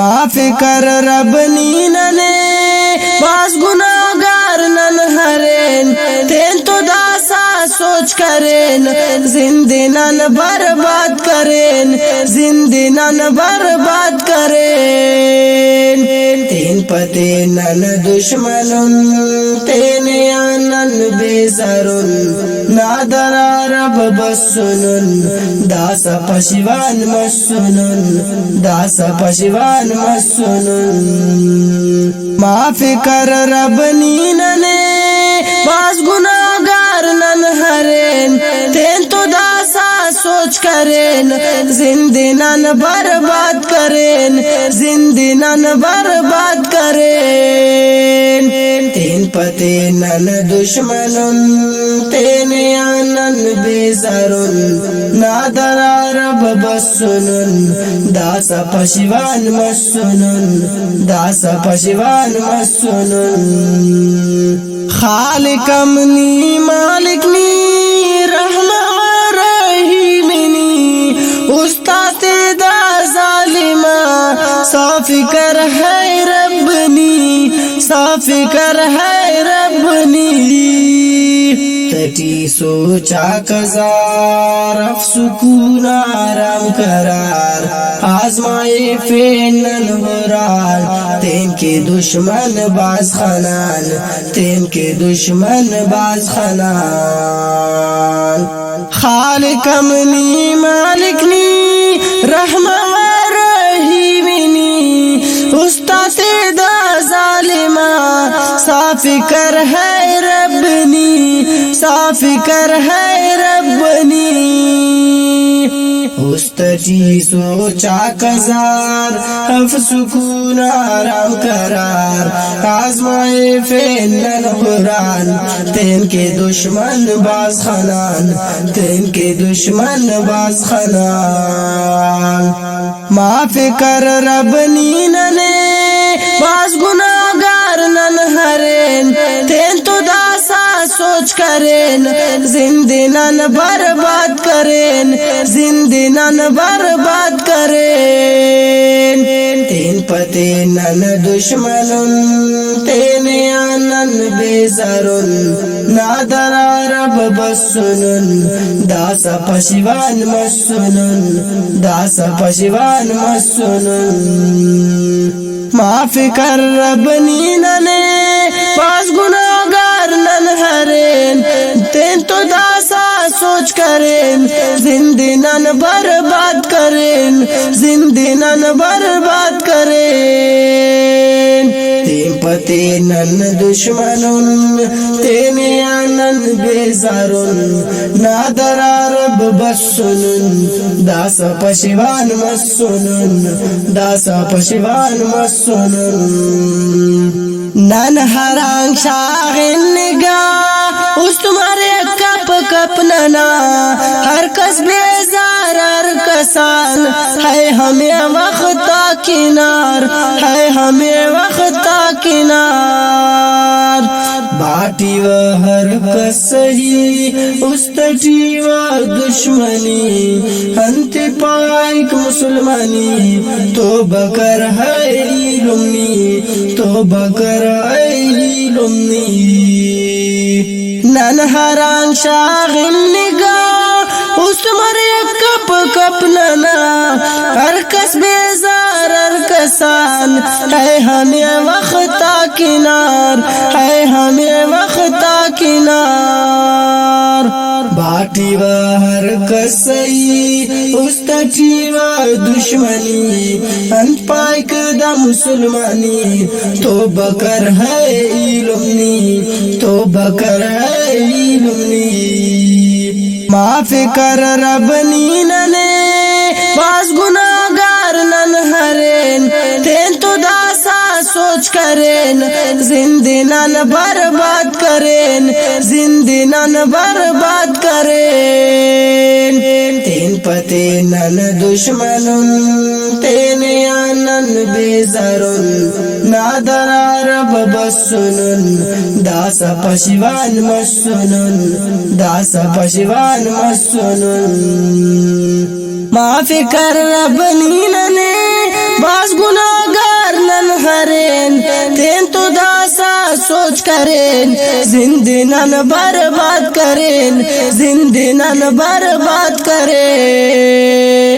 माफ़ी कर रब नीनने बास गुनाहगार नन हरेन तेन तो दासा सोच करेन जिंदगी नन बर्बाद करेन जिंदगी नन बर्बाद करेन तेन पते नन दुश्मनुन तेन आनन बेजरुन नादरा रब बसुनुन दास पशिवान मसुनुन दास पशिवान मसुनुन माफ़ी कर रब नीनने बास गुनाहगार नन हरेन तेन तो दासा सोच करेन जिंदगी नन बर्बाद करेन जिंदगी नन बर्बाद करेन तेन पते नन दुश्मनुन तेन आनन बेजरुन नादरा रब बसुनुन दास पशिवान मसुनुन दास पशिवान मसुनुन खालिकमनी मालिकनी रहमान रहीमनी उस्ताद दा जालिमा साफ़ी कर है रब्बनी साफ़ी कर है रब्बनी तटी सोचा कजार सुकून आराम करार आजमाए फेनन हुरान तेन के दुश्मन बाज खनान तेन के दुश्मन बाज खनान खालिकमनी मालिकनी रहमान रहीमनी उस्ताद दा जालिमा साफ़ी कर है रब्बनी साफ़ी कर है रब्बनी उस्तजी सोचा कजार अफ सुकून आराम करार आजमाए फेनन हुरान तेन के दुश्मन बाज खनान तेन के दुश्मन बाज खनान माफ़ी कर रब नीनने बास गुनाहगार नन हरेन तेन तो दासा सोच करेन जिंदगी नन बर्बाद करेन जिंदगी नन बर्बाद करेन तेन पते नन दुश्मनुन तेन आनन बेजरुन नादरा रब बसुनुन दास पशिवान मसुनुन दास पशिवान मसुनुन माफ़ी कर रब नीनने बास गुनाहगार नन हरेन तेन तो दासा सोच करेन जिंदगी नन बर्बाद करेन जिंदगी नन बर्बाद करेन तेन पते नन दुश्मनुन तेन आनन बेजरुन नादरा रब बसुनुन दास पशिवान मसुनुन दास पशिवान मसुनुन नन हरांग शागिन निगाह उस तुम्हारे कप कप नना हर कस बेजार हर कसान है हमें वक्ता किनार है हमें वक्ता किनार बाटी व हर कसही उस तटी व दुश्मनी अंत पाइक मुसलमानी तो बकर है लुमनी तो बकर है लुमनी नन हरांग शागिन निगाह उस मरे कप कप नना हर कस बेजार हर कसान है हमें वक्ता किनार है हमें वक्ता किनार बाटी व हर कसई उस तटी व दुश्मनी अंत पाइक द मुसलमानी तो बकर है लुमनी तो बकर है लुमनी माफ़ी कर रब नीनने बास गुनाहगार नन हरेन तेन तो दासा सोच करेन जिंदगी नन बर्बाद करेन जिंदगी नन बर्बाद करेन तेन पते नन दुश्मनुन तेन आनन बेजरुन नादरा रब बसुनुन दास पशिवान मसुनुन दास पशिवान मसुनुन माफ़ी कर रब नीनने बास गुनाहगार करें, जिंदगी नन बर्बाद करें, जिंदगी नन बर्बाद करें।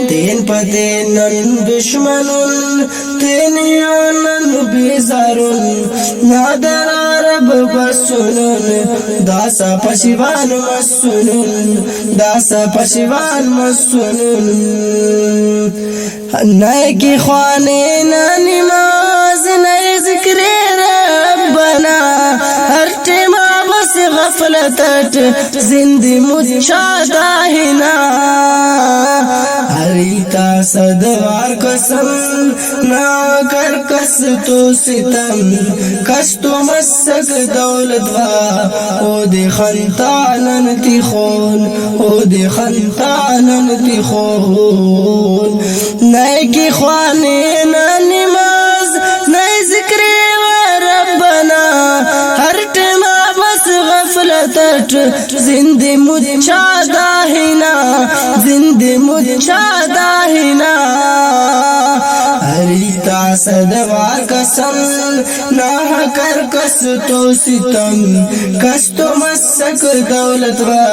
तीन पते नन दुश्मनुन तीन यानन बेजारुन नादर रब बसुनुन दासा पशिवान मसुनुन, दासा पशिवान मसुनुन। नए की ख्वाने न नमाज नए जिक्र रब्बना हर टेमा बस गफलत जिंदगी मुझादा हिना। हरीता सदवार कसम ना कर कस तो सितम, कस तो मसक दौलत वा ओ दे खंतानन तिखोन, ओ दे खंतानन तिखोन। नए की ख्वाने न नमाज नए जिक्र रब्बना हर टेमा बस गफलत जिंदगी मुझादा हिना, जिंदगी मुझादा हिना। हरीता सदवार कसम ना कर कस तो सितम, कस तो मसक दौलत वा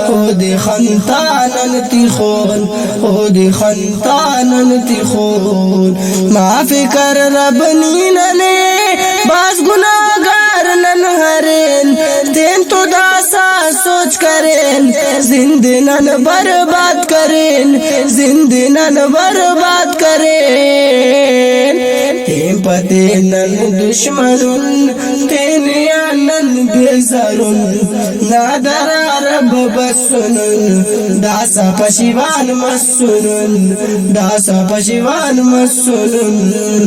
ओ दे खंतानन तिखोन, ओ दे खंतानन तिखोन। माफी कर रब नीनने बास गुनाहगार नन हरेन, तेन तो दासा सोच करें, जिंदगी नन बर्बाद करें, जिंदगी नन बर्बाद करें। तेन पते नन दुश्मनुन तेन यानन बेजारुन नादरा रब बसुनुन दासा पशिवान मसुनुन, दासा पशिवान मसुनुन।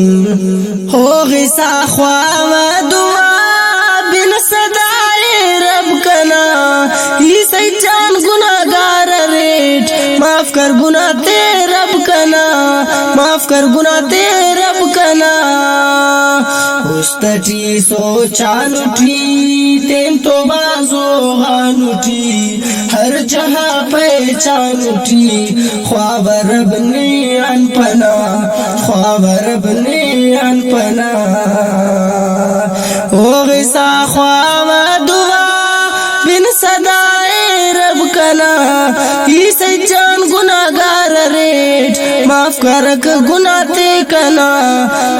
हो गिसा ख्वावा दुआ बिन सदाए रब कना ही सैजान गुनाहगार रेट, माफ कर गुनाह ते रब कना, माफ कर गुनाह ते रब कना। उस्तटी सोचान उठी तेन तो बाजो गान उठी, हर जहाँ पहचान उठी ख्वाब रब ने अनपना, ख्वाब रब ने अनपना। ओ गिसा ख्वाब दुआ बिन सदाए रब कना ही सज्जान गुनाहगार रेट, माफ कर गुनाह ते कना,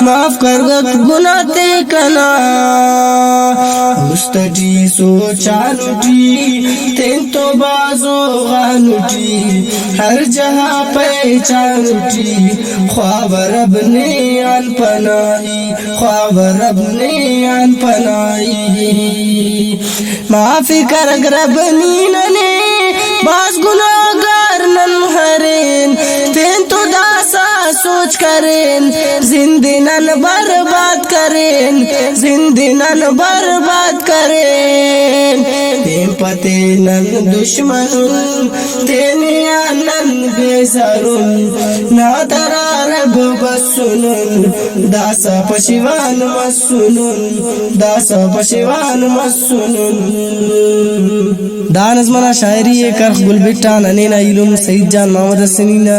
माफ कर गुनाह ते कना। उस्तटी सोचान उठी तेन तो बाजो गान उठी, हर जहाँ पहचान उठी ख्वाब रब ने अनपनाई, ख्वाब रब ने अनपनाई। माफी कर रब नीनने बास गुनाहगार नन हरेन, तेन तो दासा सोच करें, जिंदगी नन बर्बाद करें, जिंदगी नन बर्बाद करें। तेन पते नन दुश्मनुन तेन यानन बेजारुन नादरा रब बसुनुन दासा पशिवान मसुनुन, दासा पशिवान मसुनुन। दानज मना शायरी करख गुलबिटान अनेना इलुम सईद जान मोहम्मद हसनी ना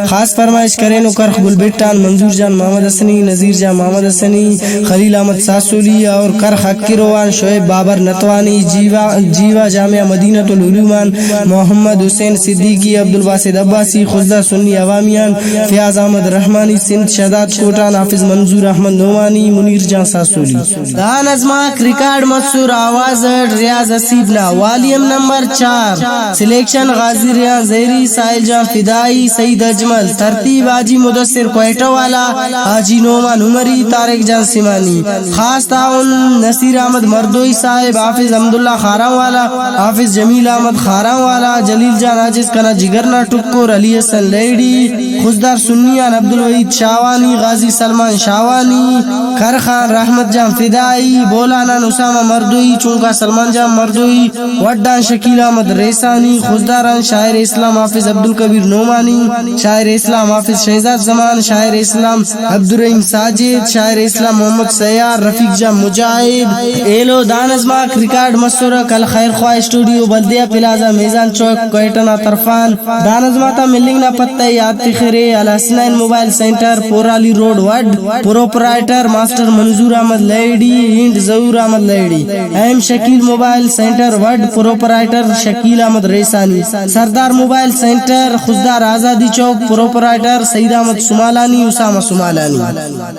खास फरमाइश करें नो करख गुलबिटान मंजूर जान मोहम्मद हसनी, नजीर जान मोहम्मद हसनी, खलील अहमद सासुली और करख हक्किरोवान शोएब बाबर नतवानी, जीवा जामिया मदीनतुल उलूमान मोहम्मद हुसैन सिद्दीकी, अब्दुल बासित अब्बासी, खुजदा सुन्नी अवामियान, फयाज अहमद रहमानी सिंध, शहदाद कोटा, नाफिज मंजूर अहमद नोमानी, मुनीर जान सासुली। दानज माक रिकॉर्ड मत्सूर आवाज रियाज हसीब ना वॉल्यूम नंबर 4 सिलेक्शन गाजी रियाज ज़हरी, साहिल जान फिदाई, सईद अजमल, तरतीब हाजी मुदस्सिर क्वेटा वाला, हाजी नोमान उमरी, तारिक जान सिमानी। खास ताउन नसीर अहमद मर्दोई साहिब, हाफिज अहमदुल्ला खाराम वाला, हाफिज जमील अहमद खाराम वाला, जलील जान आजिज कना जिगरना टुक्कोर, अली हसन लेडी, खुजदार सुन्नियान अब्दुल वहीद शावानी, गाजी सलमान शावानी, खर खान रहमत जान फिदाई, बोलाना उसामा मर्दोई, चुंका सलमान जान मर्दोई, वड्डा वटान शकील अहमद रेसानी, खुजदारान शायर इस्लाम हाफिज अब्दुल कबीर नोमानी, शायर इस्लाम हाफिज शहजाद जमान, शायर इस्लाम अब्दुर्रहीम साजिद, शायर इस्लाम मोहम्मद सयार, रफीक जा मुजाहिद। एलो दानजमाक रिकॉर्ड मसूरा कल खैर ख्वाह स्टूडियो बल्दिया प्लाजा मेजान चौक कोयटना तरफान। दानजमाता मिलिंग ना पत्ता याद तिखरे Al Hasnain mobile centre Porali road Wadh. Proprietor master Manzoor Ahmad लैडी, हिंद जहूर अहमद लैडी। M Shakeel mobile centre Wadh, proprietor Shakeel Ahmad Raisani. Sardar mobile centre Khuzdar Azadi चौक, प्रोपराइटर सईद अहमद सुमालानी, उसामा सुमालानी।